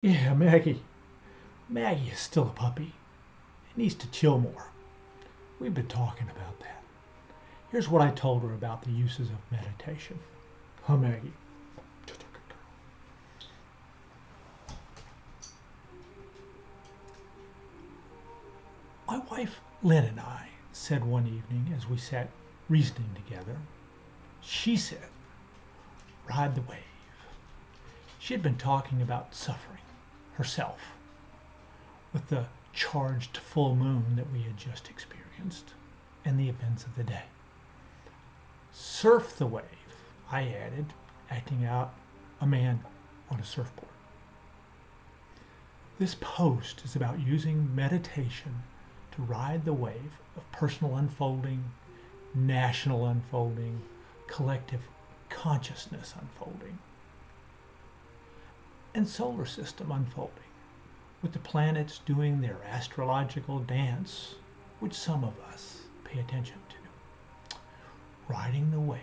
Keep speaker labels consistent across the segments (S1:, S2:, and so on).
S1: Yeah, Maggie. Maggie is still a puppy. It needs to chill more. We've been talking about that. Here's what I told her about the uses of meditation. Huh, Maggie? Just a good girl. My wife, Lynn, and I said one evening as we sat reasoning together, she said, ride the wave. She had been talking about suffering herself with the charged full moon that we had just experienced and the events of the day. Surf the wave, I added, acting out a man on a surfboard. This post is about using meditation to ride the wave of personal unfolding, national unfolding, collective consciousness unfolding, and solar system unfolding, with the planets doing their astrological dance, which some of us pay attention to. Riding the wave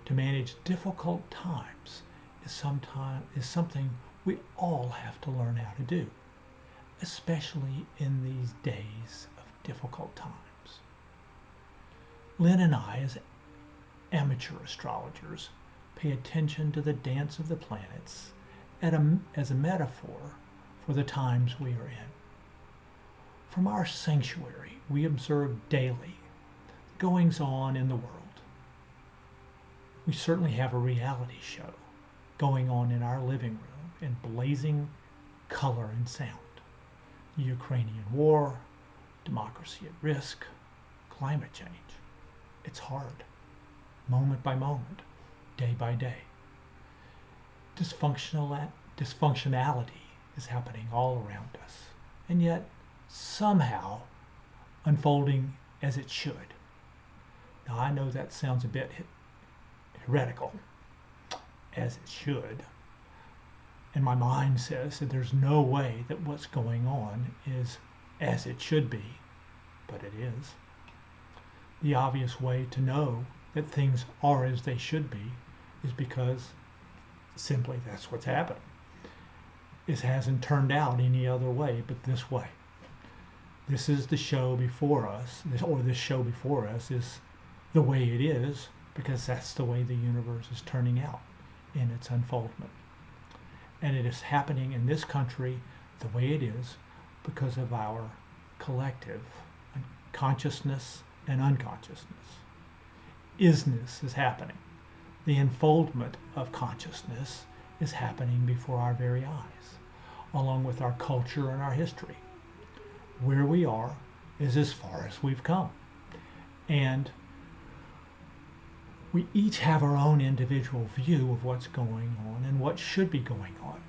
S1: to manage difficult times is something we all have to learn how to do, especially in these days of difficult times. Lynn and I, as amateur astrologers, pay attention to the dance of the planets as a metaphor for the times we are in. From our sanctuary, we observe daily the goings on in the world. We certainly have a reality show going on in our living room in blazing color and sound. The Ukrainian war, democracy at risk, climate change. It's hard, moment by moment, day by day. Dysfunctionality is happening all around us, and yet somehow unfolding as it should. Now, I know that sounds a bit heretical, as it should, and my mind says that there's no way that what's going on is as it should be, but it is. The obvious way to know that things are as they should be is because simply that's what's happening. It hasn't turned out any other way but this way. This is the show before us, this show before us is the way it is because that's the way the universe is turning out in its unfoldment. And it is happening in this country the way it is because of our collective consciousness and unconsciousness. Isness is happening. The unfoldment of consciousness is happening before our very eyes, along with our culture and our history. Where we are is as far as we've come. And we each have our own individual view of what's going on and what should be going on.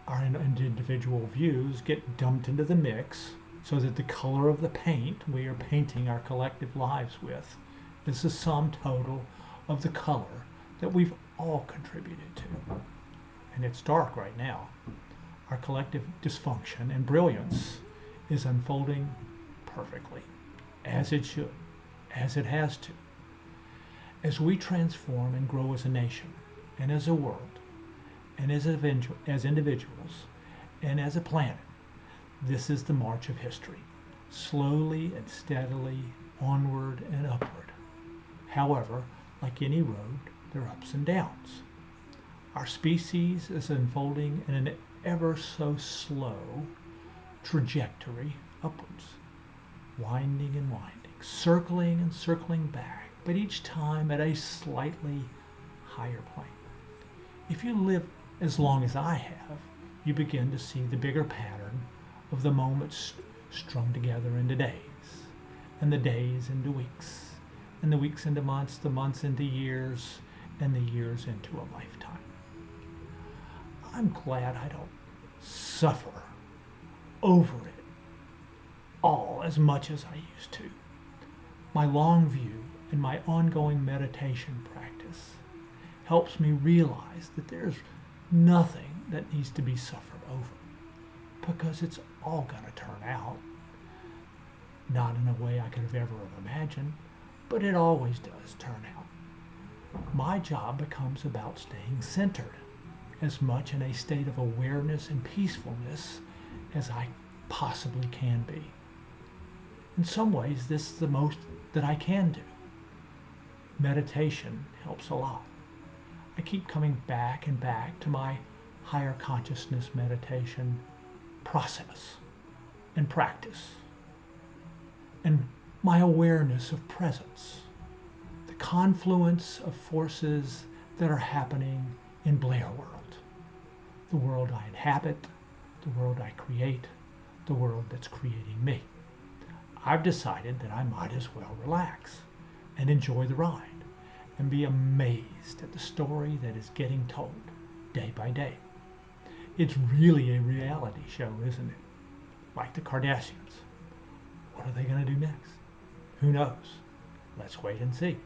S1: Our individual views get dumped into the mix so that the color of the paint we are painting our collective lives with is the sum total of the color that we've all contributed to. And it's dark right now. Our collective dysfunction and brilliance is unfolding perfectly, as it should, as it has to. As we transform and grow as a nation, and as a world, and as individuals, and as a planet, this is the march of history, slowly and steadily onward and upward. However, like any road, there are ups and downs. Our species is unfolding in an ever so slow trajectory upwards, winding and winding, circling and circling back, but each time at a slightly higher plane. If you live as long as I have, you begin to see the bigger pattern of the moments strung together into days, and the days into weeks, and the weeks into months, the months into years, and the years into a lifetime. I'm glad I don't suffer over it all as much as I used to. My long view and my ongoing meditation practice helps me realize that there's nothing that needs to be suffered over because it's all going to turn out. Not in a way I could have ever have imagined, but it always does turn out. My job becomes about staying centered as much in a state of awareness and peacefulness as I possibly can be. In some ways, this is the most that I can do. Meditation helps a lot. I keep coming back and back to my higher consciousness meditation process and practice, and my awareness of presence, the confluence of forces that are happening in Blair world, the world I inhabit, the world I create, the world that's creating me. I've decided that I might as well relax and enjoy the ride and be amazed at the story that is getting told day by day. It's really a reality show, isn't it? Like the Kardashians. What are they going to do next? Who knows? Let's wait and see.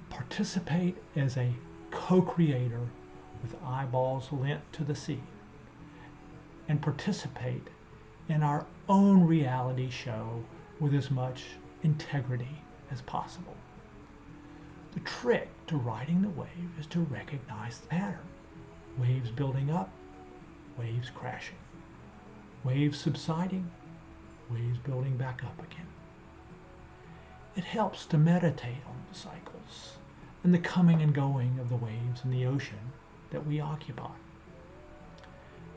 S1: Participate as a co-creator with eyeballs lent to the scene, and participate in our own reality show with as much integrity as possible. The trick to riding the wave is to recognize the pattern. Waves building up, waves crashing. Waves subsiding, waves building back up again. It helps to meditate on the cycles and the coming and going of the waves in the ocean that we occupy,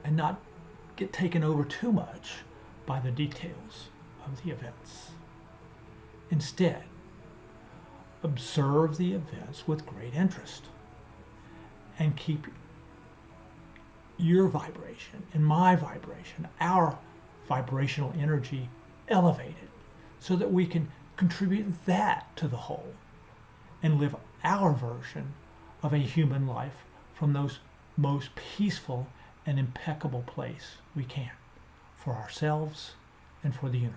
S1: and not get taken over too much by the details of the events. Instead, observe the events with great interest and keep your vibration and my vibration, our vibrational energy elevated so that we can contribute that to the whole and live our version of a human life from those most peaceful and impeccable place we can for ourselves and for the universe.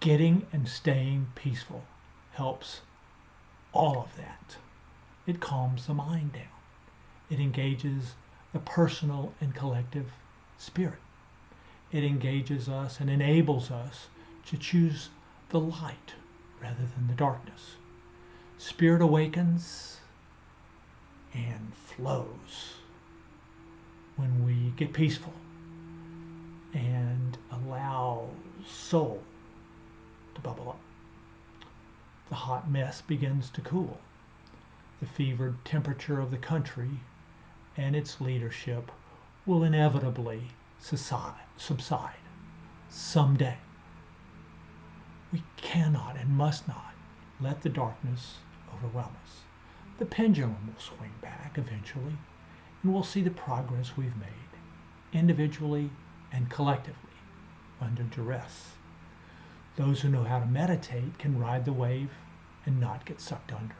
S1: Getting and staying peaceful helps all of that. It calms the mind down. It engages the personal and collective spirit. It engages us and enables us to choose the light rather than the darkness. Spirit awakens and flows when we get peaceful and allow soul to bubble up. The hot mess begins to cool. The fevered temperature of the country and its leadership will inevitably subside someday. We cannot and must not let the darkness overwhelm us. The pendulum will swing back eventually, and we'll see the progress we've made, individually and collectively, under duress. Those who know how to meditate can ride the wave and not get sucked under.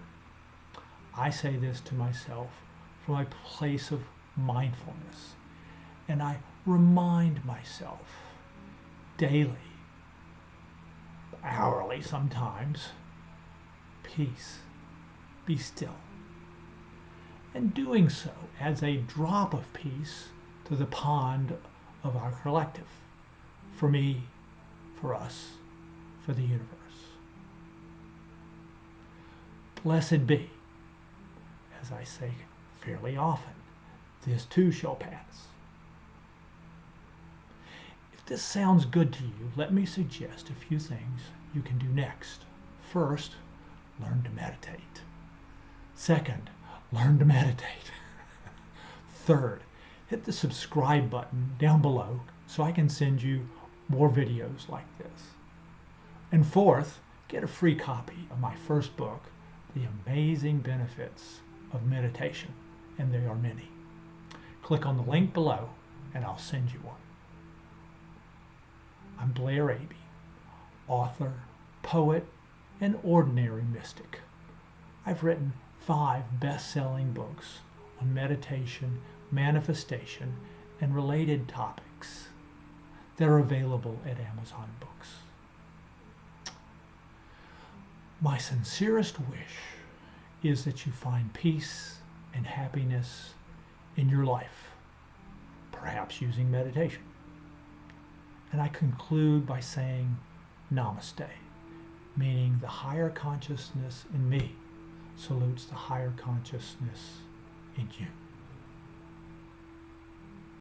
S1: I say this to myself from a place of mindfulness, and I remind myself daily, hourly sometimes, peace, be still. And doing so adds a drop of peace to the pond of our collective, for me, for us, for the universe. Blessed be, as I say fairly often, this too shall pass. If this sounds good to you, let me suggest a few things you can do next. First, learn to meditate. Second, learn to meditate. Third, hit the subscribe button down below so I can send you more videos like this. And fourth, get a free copy of my first book, The Amazing Benefits of Meditation, and there are many. Click on the link below and I'll send you one. I'm Blair Abee, author, poet, and ordinary mystic. I've written 5 best-selling books on meditation, manifestation, and related topics that are available at Amazon Books. My sincerest wish is that you find peace and happiness in your life, perhaps using meditation. And I conclude by saying namaste, meaning the higher consciousness in me salutes the higher consciousness